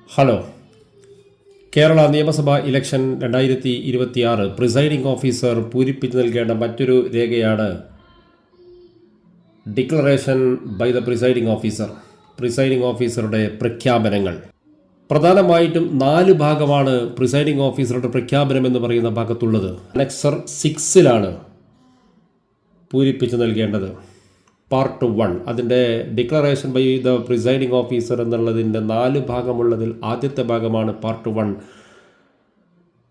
Hello. Kerala നിയമസഭാ election 2026 presiding officer പൂരിപ്പിച്ചു നൽകേണ്ട മറ്റൊരു രേഖയാണ് declaration by the presiding officer. Presiding ഓഫീസറുടെ പ്രഖ്യാപനങ്ങൾ പ്രധാനമായിട്ടും 4 ഭാഗമാണ് പ്രിസൈഡിംഗ് ഓഫീസറുടെ പ്രഖ്യാപനം എന്ന് പറയുന്ന ഭാഗത്തുള്ളത്. അനക്സർ 6 പൂരിപ്പിച്ചു നൽകേണ്ടത് പാർട്ട് 1. അതിൻ്റെ declaration by the presiding officer എന്നുള്ളതിൻ്റെ 4 ഭാഗമുള്ളതിൽ ആദ്യത്തെ ഭാഗമാണ് part 1.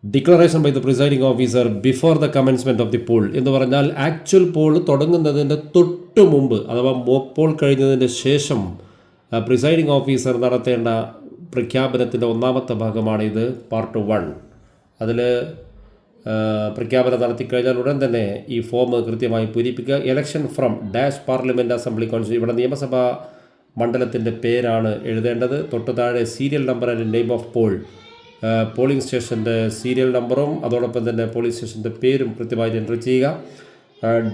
Declaration by the presiding officer before the commencement of the poll എന്ന് പറഞ്ഞാൽ ആക്ച്വൽ പോൾ തുടങ്ങുന്നതിൻ്റെ തൊട്ട് മുമ്പ് അഥവാ മോക്ക് പോൾ കഴിഞ്ഞതിൻ്റെ ശേഷം പ്രിസൈഡിംഗ് ഓഫീസർ നടത്തേണ്ട പ്രഖ്യാപനത്തിൻ്റെ ഒന്നാമത്തെ ഭാഗമാണ് ഇത്, പാർട്ട് 1. അതിൽ പ്രഖ്യാപനം നടത്തിക്കഴിഞ്ഞാൽ ഉടൻ തന്നെ ഈ ഫോം കൃത്യമായി പൂരിപ്പിക്കുക. Election from dash parliament assembly constitution, ഇവിടെ നിയമസഭാ മണ്ഡലത്തിൻ്റെ പേരാണ് എഴുതേണ്ടത്. തൊട്ട് താഴെ serial number and name of poll, polling സ്റ്റേഷൻ്റെ സീരിയൽ നമ്പറും അതോടൊപ്പം തന്നെ പോളിംഗ് സ്റ്റേഷൻ്റെ പേരും കൃത്യമായി എൻട്രി ചെയ്യുക.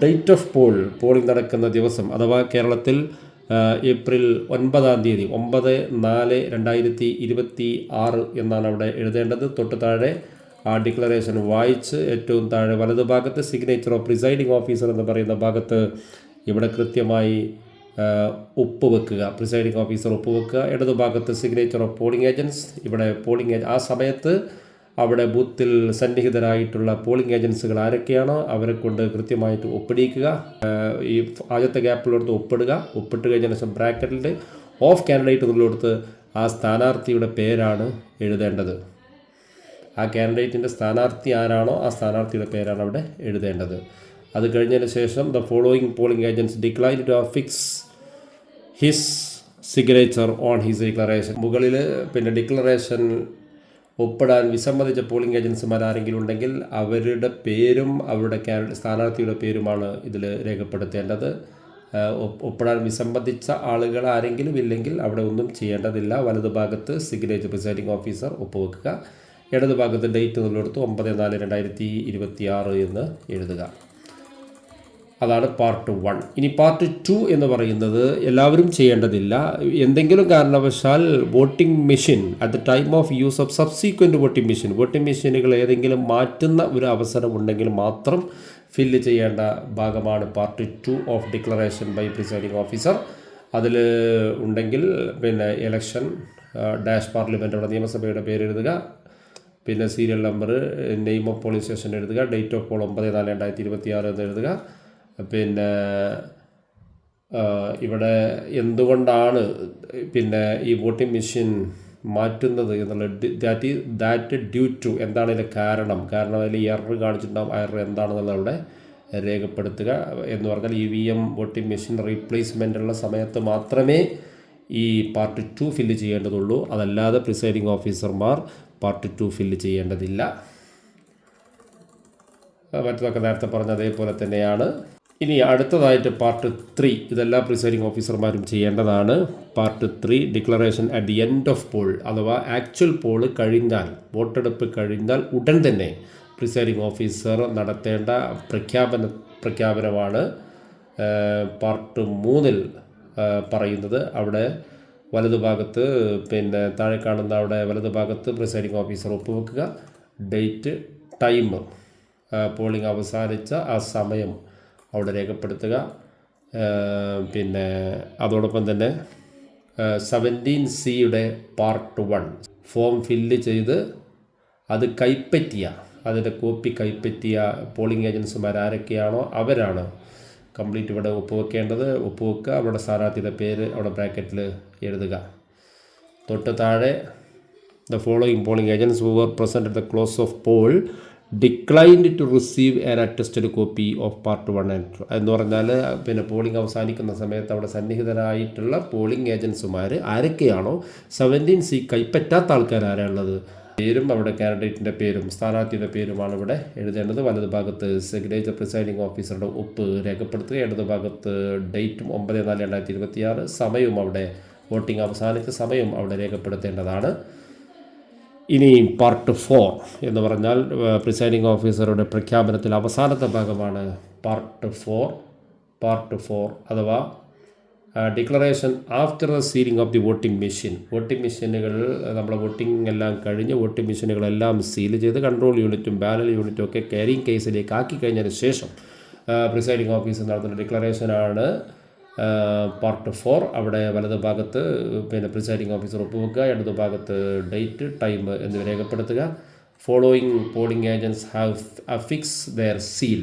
ഡേറ്റ് ഓഫ് പോൾ, പോളിംഗ് നടക്കുന്ന ദിവസം അഥവാ കേരളത്തിൽ ഏപ്രിൽ 9 9/4/2026 എന്നാണ് അവിടെ എഴുതേണ്ടത്. തൊട്ട് താഴെ ആ ഡിക്ലറേഷൻ വായിച്ച് ഏറ്റവും താഴെ വലതുഭാഗത്ത് സിഗ്നേച്ചർ ഓഫ് പ്രിസൈഡിംഗ് ഓഫീസർ എന്ന് പറയുന്ന ഭാഗത്ത് ഇവിടെ കൃത്യമായി ഒപ്പുവെക്കുക, പ്രിസൈഡിംഗ് ഓഫീസർ ഒപ്പുവെക്കുക. ഇടതുഭാഗത്ത് സിഗ്നേച്ചർ ഓഫ് പോളിംഗ് ഏജൻറ്റ്സ്, ഇവിടെ പോളിംഗ് ആ സമയത്ത് അവിടെ ബൂത്തിൽ സന്നിഹിതരായിട്ടുള്ള പോളിംഗ് ഏജൻസുകൾ ആരൊക്കെയാണോ അവരെ കൊണ്ട് കൃത്യമായിട്ട് ഒപ്പിടിക്കുക. ഈ ആദ്യത്തെ ഗ്യാപ്പിലെടുത്ത് ഒപ്പിട്ട് കഴിഞ്ഞ ശേഷം ബ്രാക്കറ്റിൽ ഓഫ് കാൻഡിഡേറ്റ് എന്നുള്ളടുത്ത് ആ സ്ഥാനാർത്ഥിയുടെ പേരാണ് എഴുതേണ്ടത്. ആ കാൻഡിഡേറ്റിൻ്റെ സ്ഥാനാർത്ഥി ആരാണോ ആ സ്ഥാനാർത്ഥിയുടെ പേരാണ് അവിടെ എഴുതേണ്ടത്. അത് കഴിഞ്ഞതിന് ശേഷം the following polling agents decline to fix his signature on his declaration. മുകളിൽ പിന്നെ ഡിക്ലറേഷൻ ഒപ്പിടാൻ വിസമ്മതിച്ച പോളിംഗ് ഏജൻസിമാർ ആരെങ്കിലും ഉണ്ടെങ്കിൽ അവരുടെ പേരും അവരുടെ സ്ഥാനാർത്ഥിയുടെ പേരുമാണ് ഇതിൽ രേഖപ്പെടുത്തേണ്ടത്. ഒപ്പിടാൻ വിസമ്മതിച്ച ആളുകൾ ആരെങ്കിലും ഇല്ലെങ്കിൽ അവിടെ ഒന്നും ചെയ്യേണ്ടതില്ല. വലതുഭാഗത്ത് സിഗ്നേച്ചർ പ്രിസൈഡിംഗ് ഓഫീസർ ഒപ്പുവെക്കുക. ഇടതുഭാഗത്ത് ഡേറ്റ് എന്നുള്ളടത്ത് 9/4/2026 എന്ന് എഴുതുക. അതാണ് പാർട്ട് 1. ഇനി പാർട്ട് 2 എന്ന് പറയുന്നത് എല്ലാവരും ചെയ്യേണ്ടതില്ല. എന്തെങ്കിലും കാരണവശാൽ voting machine at the time of use of subsequent voting മെഷീനുകൾ ഏതെങ്കിലും മാറ്റുന്ന ഒരു അവസരം ഉണ്ടെങ്കിൽ മാത്രം ഫില്ല് ചെയ്യേണ്ട ഭാഗമാണ് part 2 of declaration by presiding officer. അതിൽ ഉണ്ടെങ്കിൽ പിന്നെ ഇലക്ഷൻ ഡാഷ് പാർലമെൻറ്റ് അവിടെ നിയമസഭയുടെ പേര് എഴുതുക, പിന്നെ serial number, name of polling station എഴുതുക, ഡേറ്റ് ഓഫ് പോൾ 9/4/2026 എന്ന് എഴുതുക. പിന്നെ ഇവിടെ എന്തുകൊണ്ടാണ് പിന്നെ ഈ വോട്ടിംഗ് മെഷീൻ മാറ്റുന്നത് എന്നുള്ള ദാറ്റ് ഡ്യൂ ടു എന്താണ് ഇതിൻ്റെ കാരണം അതിൽ എറർ കാണിച്ചിട്ടുണ്ടാകും. ആ എറർ എന്താണെന്നുള്ള അവിടെ രേഖപ്പെടുത്തുക. എന്ന് പറഞ്ഞാൽ EVM വോട്ടിംഗ് മെഷീൻ റീപ്ലേസ്മെൻ്റ് ഉള്ള സമയത്ത് മാത്രമേ ഈ പാർട്ട് 2 ഫില്ല് ചെയ്യേണ്ടതുള്ളൂ. അതല്ലാതെ പ്രിസൈഡിംഗ് ഓഫീസർമാർ പാർട്ട് 2 ഫില്ല് ചെയ്യേണ്ടതില്ല. മറ്റതൊക്കെ നേരത്തെ പറഞ്ഞ അതേപോലെ തന്നെയാണ്. ഇനി അടുത്തതായിട്ട് പാർട്ട് 3, ഇതെല്ലാ പ്രിസൈഡിംഗ് ഓഫീസർമാരും ചെയ്യേണ്ടതാണ്. Part 3 declaration at the end of poll അഥവാ ആക്ച്വൽ പോൾ കഴിഞ്ഞാൽ, വോട്ടെടുപ്പ് കഴിഞ്ഞാൽ ഉടൻ തന്നെ പ്രിസൈഡിംഗ് ഓഫീസർ നടത്തേണ്ട പ്രഖ്യാപനമാണ് പാർട്ട് 3 പറയുന്നത്. അവിടെ വലതുഭാഗത്ത് പിന്നെ താഴെ കാണുന്ന അവിടെ വലതുഭാഗത്ത് പ്രിസൈഡിംഗ് ഓഫീസർ ഒപ്പുവെക്കുക, ഡേറ്റ്, ടൈം, പോളിംഗ് അവസാനിച്ച ആ സമയം അവിടെ രേഖപ്പെടുത്തുക. പിന്നെ അതോടൊപ്പം തന്നെ 17C പാർട്ട് 1 ഫോം ഫില്ല് ചെയ്ത് അത് അതിൻ്റെ കോപ്പി കൈപ്പറ്റിയ പോളിംഗ് ഏജൻസിമാർ ആരൊക്കെയാണോ അവരാണ് കംപ്ലീറ്റ് ഇവിടെ ഒപ്പുവെക്കുക. അവിടെ സ്ഥാനാർത്ഥിയുടെ പേര് അവിടെ ബ്രാക്കറ്റിൽ എഴുതുക. തൊട്ട് താഴെ the following polling agents who were present at the close of poll declined to receive an attested copy of part 1 എന്ന് പറഞ്ഞാൽ പിന്നെ പോളിംഗ് അവസാനിക്കുന്ന സമയത്ത് അവിടെ സന്നിഹിതരായിട്ടുള്ള പോളിംഗ് ഏജൻസുമാർ ആരൊക്കെയാണോ 17C കൈപ്പറ്റാത്ത ആൾക്കാർ ആരാളുള്ളത് പേരും അവിടെ കാൻഡിഡേറ്റിൻ്റെ പേരും സ്ഥാനാർത്ഥിയുടെ പേരുമാണ് ഇവിടെ എഴുതേണ്ടത്. വലതുഭാഗത്ത് സിഗ്നേച്ചർ പ്രിസൈഡിംഗ് ഓഫീസറുടെ ഒപ്പ് രേഖപ്പെടുത്തുക. ഇടതുഭാഗത്ത് ഡേറ്റും 9/4/2026, സമയവും അവിടെ വോട്ടിംഗ് അവസാനിച്ച സമയം അവിടെ രേഖപ്പെടുത്തേണ്ടതാണ്. ഇനി പാർട്ട് 4 എന്ന് പറഞ്ഞാൽ പ്രിസൈഡിംഗ് ഓഫീസറുടെ പ്രഖ്യാപനത്തിൽ അവസാനത്തെ ഭാഗമാണ് പാർട്ട് 4 അഥവാ declaration after sealing of the voting മെഷീനുകൾ നമ്മളെ വോട്ടിംഗ് എല്ലാം കഴിഞ്ഞ് വോട്ടിംഗ് മെഷീനുകളെല്ലാം സീൽ ചെയ്ത് കൺട്രോൾ യൂണിറ്റും ബാലറ്റ് യൂണിറ്റും ഒക്കെ ക്യാരിങ് കേസിലേക്ക് ആക്കി കഴിഞ്ഞതിന് ശേഷം പ്രിസൈഡിംഗ് ഓഫീസർ നടത്തുന്ന ഡിക്ലറേഷനാണ് പാർട്ട് 4. അവിടെ വലത് ഭാഗത്ത് പ്രിസൈഡിംഗ് ഓഫീസർ ഒപ്പുവെക്കുക, ഇടതു ഭാഗത്ത് ഡേറ്റ്, ടൈം എന്നിവ രേഖപ്പെടുത്തുക. Following polling agents have affix their seal.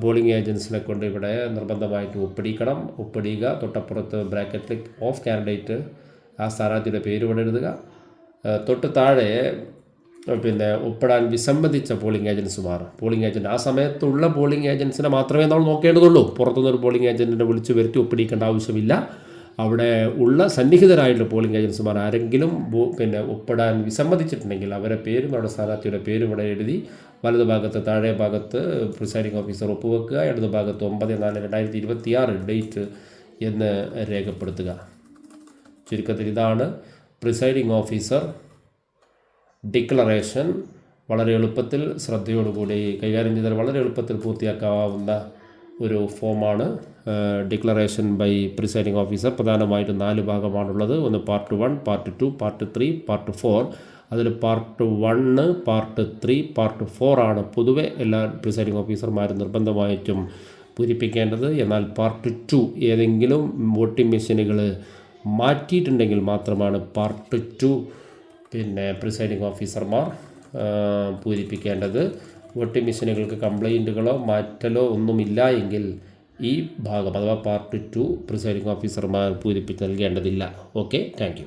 Polling ഏജൻസിനെ കൊണ്ട് ഇവിടെ നിർബന്ധമായിട്ട് ഒപ്പിടിയുക. തൊട്ടപ്പുറത്ത് ബ്രാക്കറ്റിൽ ഓഫ് കാൻഡിഡേറ്റ്, ആ സ്ഥാനാർത്ഥിയുടെ പേര് ഇവിടെ എഴുതുക. തൊട്ട് താഴെ ഒപ്പിടാൻ വിസമ്മതിച്ച പോളിംഗ് ഏജൻറ്റ്, ആ സമയത്തുള്ള പോളിംഗ് ഏജൻസിനെ മാത്രമേ നമ്മൾ നോക്കേണ്ടതുള്ളൂ. പുറത്തുനിന്നൊരു പോളിംഗ് ഏജൻറ്റിനെ വിളിച്ച് വരുത്തി ഒപ്പിടിക്കേണ്ട ആവശ്യമില്ല. അവിടെ ഉള്ള സന്നിഹിതരായിട്ടുള്ള പോളിംഗ് ഏജൻസിമാർ ആരെങ്കിലും ഒപ്പിടാൻ വിസമ്മതിച്ചിട്ടുണ്ടെങ്കിൽ അവരുടെ പേരും അവരുടെ സ്ഥാനാർത്ഥിയുടെ പേരും ഇവിടെ എഴുതി വലതു ഭാഗത്ത് താഴെ ഭാഗത്ത് പ്രിസൈഡിംഗ് ഓഫീസർ ഒപ്പുവെക്കുക, ഇടതു ഭാഗത്ത് 9/4/2026 ഡേറ്റ് എന്ന് രേഖപ്പെടുത്തുക. ചുരുക്കത്തിൽ ഇതാണ് പ്രിസൈഡിംഗ് ഓഫീസർ ഡിക്ലറേഷൻ. വളരെ എളുപ്പത്തിൽ ശ്രദ്ധയോടുകൂടി കൈകാര്യം ചെയ്താൽ വളരെ എളുപ്പത്തിൽ പൂർത്തിയാക്കാവുന്ന ഒരു ഫോമാണ് ഡിക്ലറേഷൻ ബൈ പ്രിസൈഡിംഗ് ഓഫീസർ. പ്രധാനമായിട്ടും 4 ഭാഗമാണുള്ളത്. ഒന്ന് പാർട്ട് 1, പാർട്ട് 2, പാർട്ട് 3, പാർട്ട് 4. അതിൽ പാർട്ട് 1, പാർട്ട് 3, പാർട്ട് 4 ആണ് പൊതുവെ എല്ലാ പ്രിസൈഡിംഗ് ഓഫീസർമാരും നിർബന്ധമായിട്ടും പൂരിപ്പിക്കേണ്ടത്. എന്നാൽ പാർട്ട് 2 ഏതെങ്കിലും വോട്ടിംഗ് മെഷീനുകൾ മാറ്റിയിട്ടുണ്ടെങ്കിൽ മാത്രമാണ് പാർട്ട് 2 പ്രിസൈഡിംഗ് ഓഫീസർമാർ പൂരിപ്പിക്കേണ്ടത്. വോട്ടിംഗ് മെഷീനുകൾക്ക് കംപ്ലൈൻറ്റുകളോ മാറ്റലോ ഒന്നുമില്ല എങ്കിൽ ഈ ഭാഗം അഥവാ പാർട്ട് 2 പ്രിസൈഡിംഗ് ഓഫീസർമാർ പൂരിപ്പിച്ച് നൽകേണ്ടതില്ല. Okay, thank you.